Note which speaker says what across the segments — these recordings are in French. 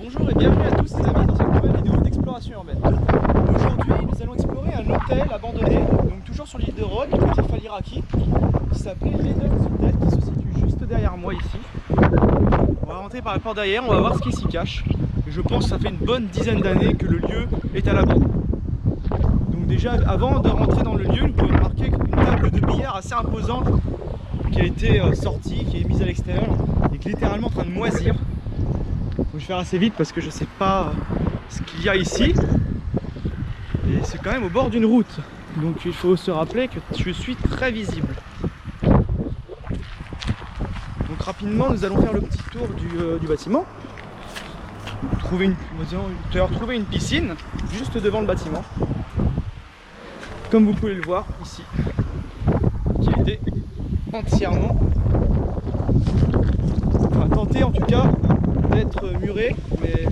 Speaker 1: Bonjour et bienvenue à tous les amis dans cette nouvelle vidéo d'exploration urbaine. Aujourd'hui nous allons explorer un hôtel abandonné, donc toujours sur l'île de Rhodes, du petit Faliraki, qui s'appelait Lennox Hotel, qui se situe juste derrière moi ici. On va rentrer par la porte derrière, on va voir ce qui s'y cache. Et je pense que ça fait une bonne dizaine d'années que le lieu est à l'abandon. Donc déjà avant de rentrer dans le lieu, nous pouvons remarquer qu'une table de billard assez imposante qui a été sortie, qui est mise à l'extérieur et qui est littéralement en train de moisir. Je vais faire assez vite parce que je sais pas ce qu'il y a ici. Et c'est quand même au bord d'une route. Donc il faut se rappeler que je suis très visible. Donc rapidement nous allons faire le petit tour du bâtiment. Nous allons trouver une piscine juste devant le bâtiment. Comme vous pouvez le voir ici. Qui a été entièrement, enfin tenté en tout cas, d'être muré, mais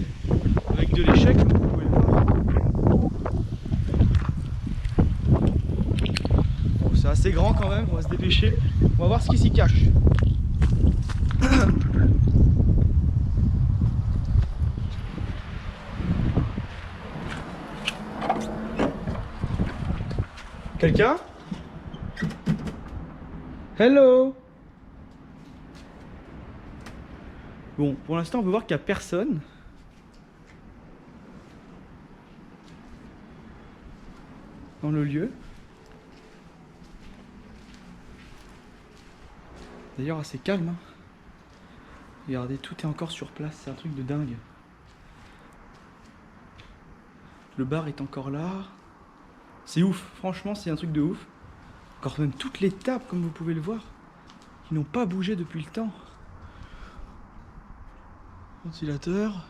Speaker 1: avec de l'échec, comme vous pouvez le voir. Bon, c'est assez grand quand même, on va se dépêcher. On va voir ce qui s'y cache. Quelqu'un? Hello? Bon, pour l'instant, on peut voir qu'il n'y a personne. Dans le lieu. D'ailleurs, assez calme. Hein. Regardez, tout est encore sur place. C'est un truc de dingue. Le bar est encore là. C'est ouf. Franchement, c'est un truc de ouf. Encore même toutes les tables, comme vous pouvez le voir, qui n'ont pas bougé depuis le temps. Ventilateur.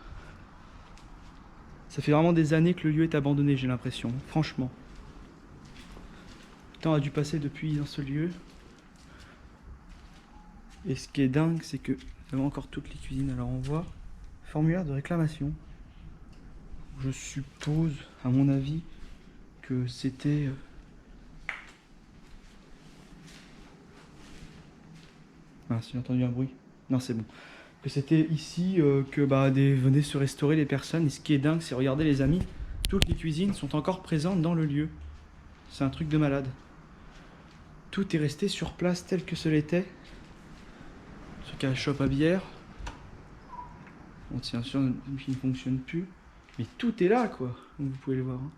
Speaker 1: Ça fait vraiment des années que le lieu est abandonné, j'ai l'impression, franchement. Le temps a dû passer depuis dans ce lieu. Et ce qui est dingue, c'est que nous avons encore toutes les cuisines. Alors on voit formulaire de réclamation. Je suppose, à mon avis, que c'était... Ah, si j'ai entendu un bruit. Non, c'est bon. Que c'était ici que venaient se restaurer les personnes. Et ce qui est dingue, c'est, regardez les amis, toutes les cuisines sont encore présentes dans le lieu. C'est un truc de malade. Tout est resté sur place tel que ce l'était. Ce cas shop à bière. Bon, tiens, sûr, qui ne fonctionne plus. Mais tout est là, quoi, comme vous pouvez le voir. Hein.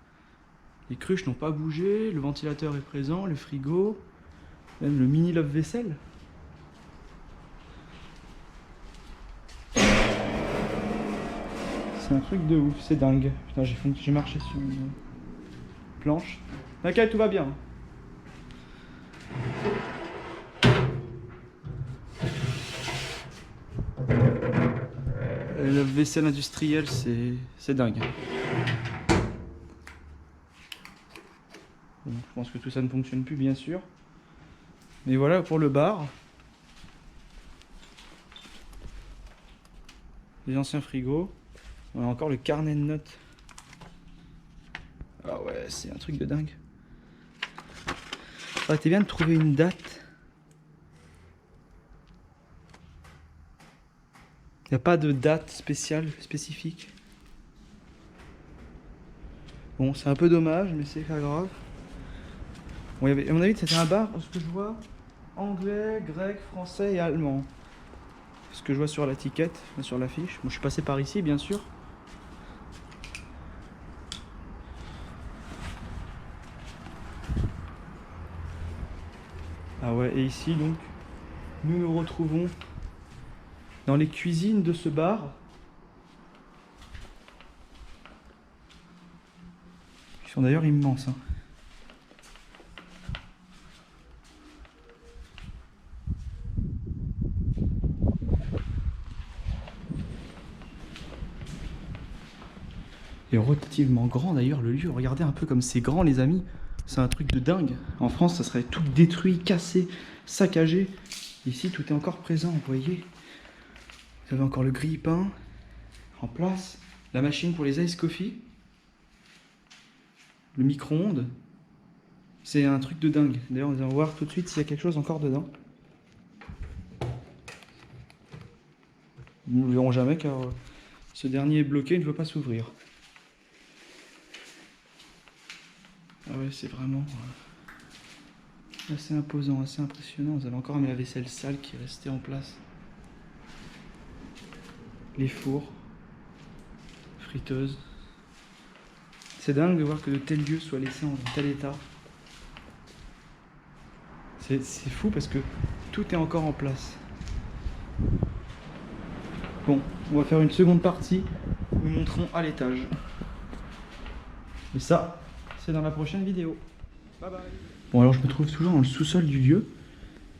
Speaker 1: Les cruches n'ont pas bougé, le ventilateur est présent, le frigo, même le mini lave-vaisselle. C'est un truc de ouf, c'est dingue. Putain, j'ai marché sur une planche. T'inquiète, tout va bien. Le vaisselle industriel, c'est dingue. Bon, je pense que tout ça ne fonctionne plus, bien sûr. Mais voilà pour le bar. Les anciens frigos. On a encore le carnet de notes. Ah ouais, c'est un truc de dingue. Ça aurait été bien de trouver une date. Il n'y a pas de date spéciale, spécifique. Bon, c'est un peu dommage, mais c'est pas grave. Bon, à mon avis, c'était un bar, ce que je vois, anglais, grec, français et allemand. Ce que je vois sur l'étiquette, sur l'affiche. Moi, je suis passé par ici, bien sûr. Ah ouais, et ici, donc, nous nous retrouvons dans les cuisines de ce bar. Qui sont d'ailleurs immenses. Hein. Et relativement grand d'ailleurs le lieu. Regardez un peu comme c'est grand, les amis. C'est un truc de dingue. En France, ça serait tout détruit, cassé, saccagé. Ici, tout est encore présent, vous voyez. Vous avez encore le grille-pain en place. La machine pour les ice coffee. Le micro-ondes. C'est un truc de dingue. D'ailleurs, on va voir tout de suite s'il y a quelque chose encore dedans. Nous ne le verrons jamais car Ce dernier est bloqué, il ne veut pas s'ouvrir. Ah ouais, c'est vraiment assez imposant, assez impressionnant. Vous avez encore mes lave-vaisselle sale qui est restée en place. Les fours, friteuses. C'est dingue de voir que de tels lieux soient laissés en tel état. C'est fou parce que tout est encore en place. Bon, on va faire une seconde partie. Nous montrons à l'étage. Et ça, c'est dans la prochaine vidéo. Bye bye. Bon, alors je me trouve toujours dans le sous-sol du lieu.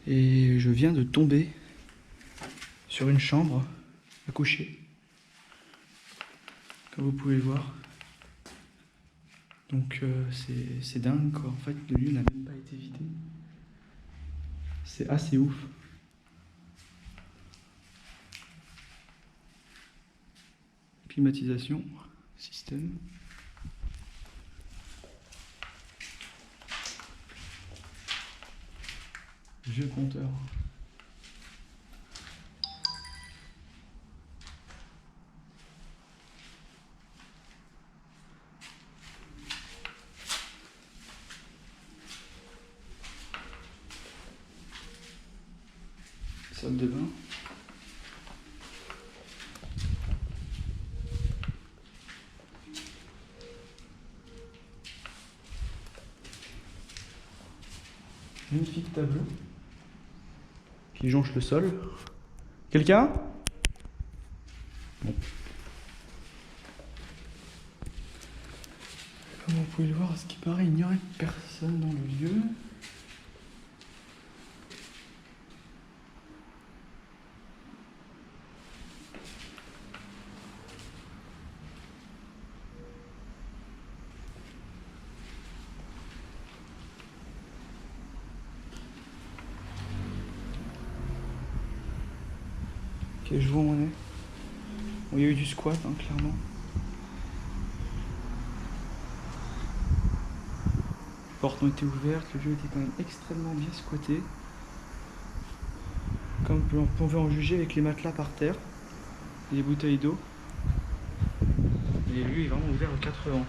Speaker 1: Et je viens de tomber sur une chambre à coucher. Comme vous pouvez le voir. Donc c'est dingue quoi. En fait, le lieu n'a même pas été vidé. C'est assez ouf. Climatisation, système. Vieux compteur. Salle de bain. Magnifique tableau qui jonche le sol. Quelqu'un? Bon. Comme vous pouvez le voir, à ce qui paraît, il n'y aurait personne dans le lieu. Ok, je vois où on est. Bon, il y a eu du squat, hein, clairement. Les portes ont été ouvertes, le lieu était quand même extrêmement bien squatté. Comme on pouvait en juger avec les matelas par terre, et les bouteilles d'eau. Et le lieu est vraiment ouvert aux 4 vents.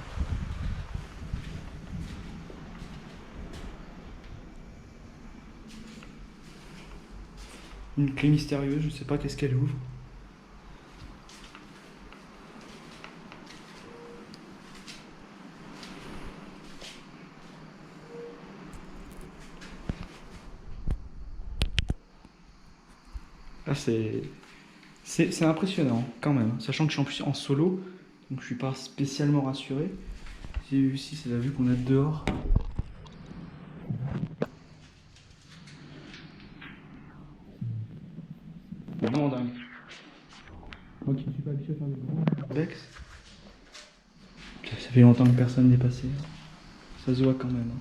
Speaker 1: Une clé mystérieuse, je ne sais pas qu'est-ce qu'elle ouvre. Là c'est impressionnant quand même, sachant que je suis en plus en solo, donc je suis pas spécialement rassuré. J'ai vu ici, c'est la vue qu'on a dehors. Vraiment dingue. Moi qui ne suis pas habitué à faire des grands bex. Ça fait longtemps que personne n'est passé. Ça se voit quand même.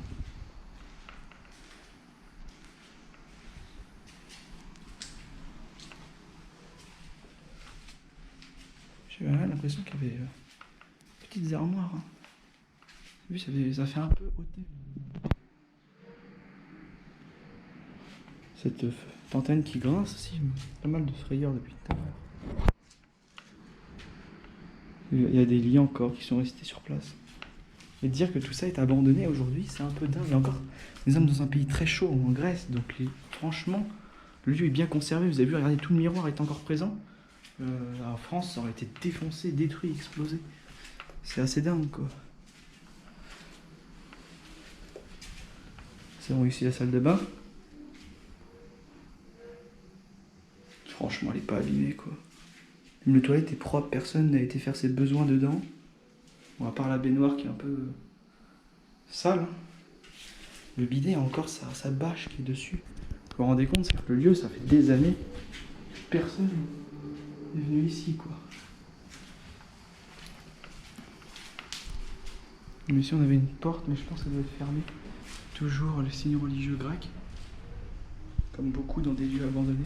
Speaker 1: J'ai l'impression qu'il y avait petites armoires. Hein. Vu, ça fait un peu hôtel. Cette fontaine qui grince aussi, pas mal de frayeurs depuis tout à l'heure. Il y a des lits encore qui sont restés sur place. Et dire que tout ça est abandonné aujourd'hui, c'est un peu dingue. Et encore, nous sommes dans un pays très chaud, en Grèce, donc franchement, le lieu est bien conservé. Vous avez vu, regardez, tout le miroir est encore présent. En France, ça aurait été défoncé, détruit, explosé. C'est assez dingue, quoi. C'est bon, ici la salle de bain. Franchement, elle est pas abîmée, quoi. Même le toilette est propre, personne n'a été faire ses besoins dedans. Bon, à part la baignoire qui est un peu sale. Hein. Le bidet a encore sa bâche qui est dessus. Vous vous rendez compte, c'est que le lieu, ça fait des années que personne n'est venu ici, quoi. Mais ici, on avait une porte, mais je pense qu'elle doit être fermée. Toujours les signes religieux grecs. Comme beaucoup dans des lieux abandonnés.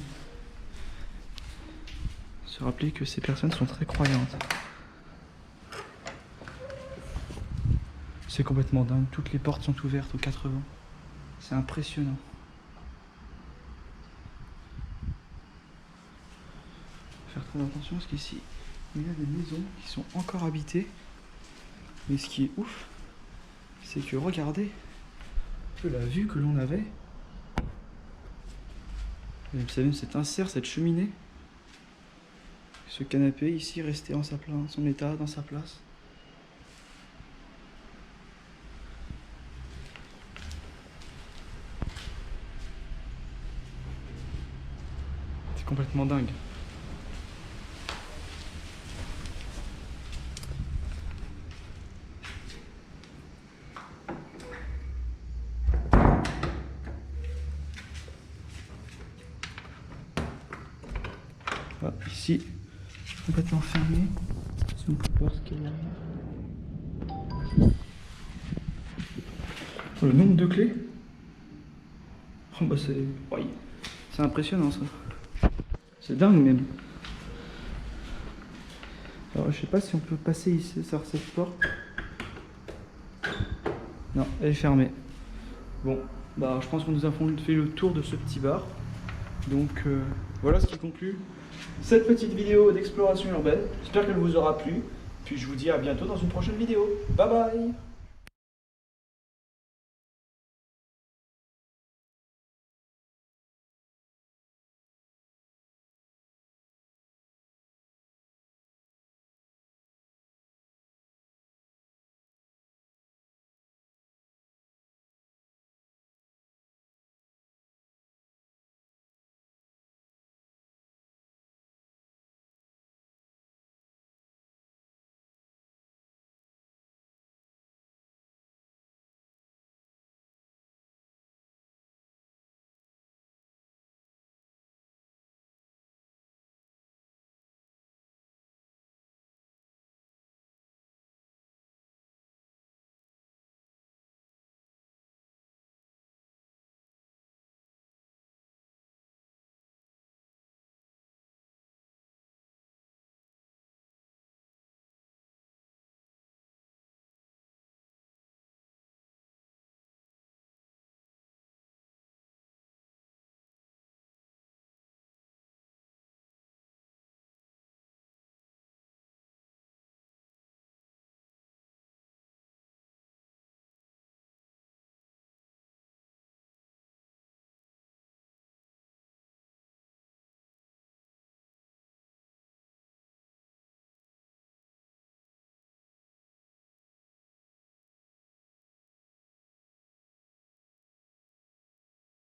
Speaker 1: Se rappeler que ces personnes sont très croyantes. C'est complètement dingue. Toutes les portes sont ouvertes aux 80. C'est impressionnant. Faire très attention parce qu'ici, il y a des maisons qui sont encore habitées. Mais ce qui est ouf, c'est que regardez un peu la vue que l'on avait. Et vous savez, cet insert, cette cheminée. Ce canapé ici resté en son état, dans sa place. C'est complètement dingue. Voilà, ici, complètement fermé. Si on peut voir ce qu'il y a derrière. Oh, le nombre de clés. Oh, bah c'est impressionnant ça. C'est dingue même. Alors je sais pas si on peut passer ici sur cette porte. Non, elle est fermée. Bon, bah je pense qu'on nous a fait le tour de ce petit bar. Donc voilà ce qui conclut cette petite vidéo d'exploration urbaine. J'espère qu'elle vous aura plu. Puis je vous dis à bientôt dans une prochaine vidéo. Bye bye.